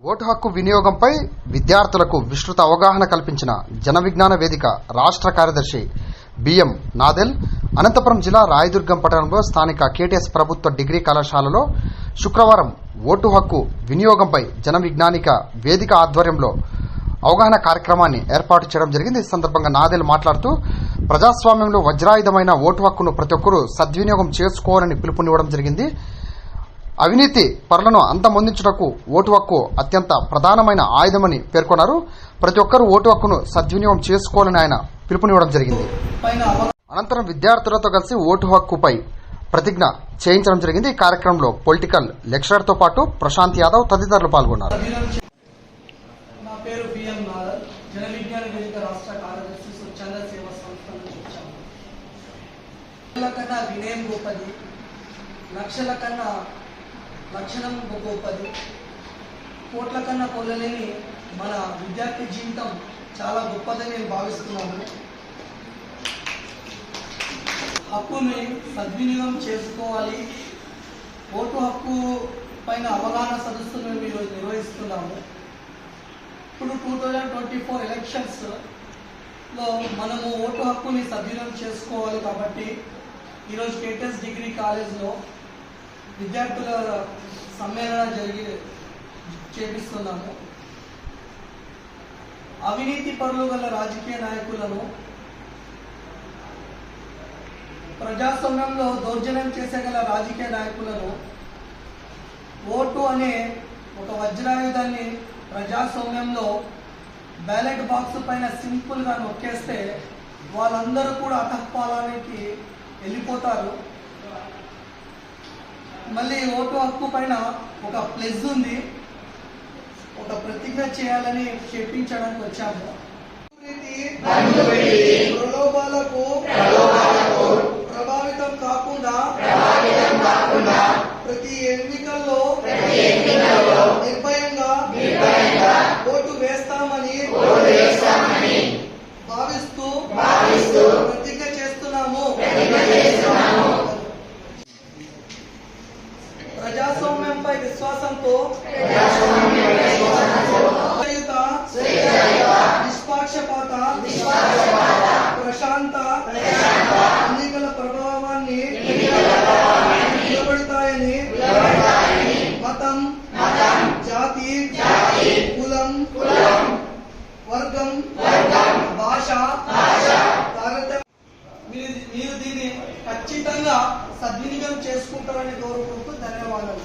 Vote హక్కు వినియోగంపై విద్యార్థులకు విస్తృత అవగాహన కల్పించిన జన విజ్ఞాన వేదిక రాష్ట్ర కార్యదర్శి బిఎం నాదెల్ అనంతపురం జిల్లా రాయదుర్గం పట్టణంలో స్థానిక కేటీఎస్ ప్రభుత్వ డిగ్రీ కళాశాలలో శుక్రవారం ఓటు హక్కు వినియోగంపై జన విజ్ఞానిక వేదిక ఆధ్వర్యంలో అవగాహన కార్యక్రమాన్ని ఏర్పాటు చేయడం జరిగింది. ఈ సందర్భంగా నాదెల్ మాట్లాడుతూ ప్రజాస్వామ్యంలో వజ్రాయుధమైన ఓటు హక్కును ప్రతి ఒక్కరూ సద్వినియోగం చేసుకోవాలని పిలుపునివ్వడం జరిగింది. అవినీతి పరులను అంతమొందించుటకు ఓటు హక్కు అత్యంత ప్రధానమైన ఆయుధమని పేర్కొన్నారు. ప్రతి ఒక్కరూ ఓటు హక్కును సద్వినియోగం చేసుకోవాలని ఆయన పిలుపునివ్వడం జరిగింది. అనంతరం విద్యార్థులతో కలిసి ఓటు హక్కుపై ప్రతిజ్ఞ చేయించడం జరిగింది. ఈ కార్యక్రమంలో పొలిటికల్ లెక్చరర్తో పాటు ప్రశాంత్ యాదవ్ తదితరులు పాల్గొన్నారు. నా పేరు బిఎం నాదెల్, జన విజ్ఞాన వేదిక రాష్ట్ర కార్యదర్శి, స్వచ్ఛంద సేవా సంస్థ నుంచి వచ్చాము. కన్నా వినయం గొప్పది, లక్షల కన్నా లక్షణం గొప్పది, కోట్ల కన్నా కొనలేని మన విద్యార్థి జీవితం చాలా గొప్పదని నేను భావిస్తున్నాను. హక్కుని సద్వినియోగం చేసుకోవాలి. ఓటు హక్కు పైన అవగాహన సదస్సును మేము ఈరోజు నిర్వహిస్తున్నాము. ఇప్పుడు 2024 ఎలక్షన్స్లో మనము ఓటు హక్కుని సద్వినియోగం చేసుకోవాలి. కాబట్టి ఈరోజు కేటీఎస్ డిగ్రీ కాలేజ్లో విద్యార్థుల సమ్మేళన చేపిస్తున్నాము. అవినీతి పరులు గల రాజకీయ నాయకులను, ప్రజాస్వామ్యంలో దౌర్జన్యం చేసేగల రాజకీయ నాయకులను ఓటు అనే ఒక వజ్రాయుధాన్ని ప్రజాస్వామ్యంలో బ్యాలెట్ బాక్స్ పైన సింపుల్గా నొక్కేస్తే వాళ్ళందరూ కూడా అధఃపాలానికి వెళ్ళిపోతారు. మళ్ళీ ఓటు హక్కు పైన ఒక ప్లెజ్ ఉంది, ఒక ప్రతిజ్ఞ చేయాలని చెప్పించడానికి వచ్చాము. ప్రలోభాలకు ప్రభావితం కాకుండా ప్రతి ఎన్నికల్లో నిర్భయంగా ఓటు వేస్తామని భావిస్తూ ప్రతిజ్ఞ చేస్తున్నాము. ప్రజాస్వామ్యంపై విశ్వాసంతో నిష్పక్షపాత ప్రశాంత ఎన్నికల ప్రభావాన్ని నిలబడతాయని మతం, జాతి, కులం, వర్గం, భాష మీరు దీన్ని ఖచ్చితంగా సద్వినియోగం చేసుకుంటారని కోరుకుంటూ ధన్యవాదాలు.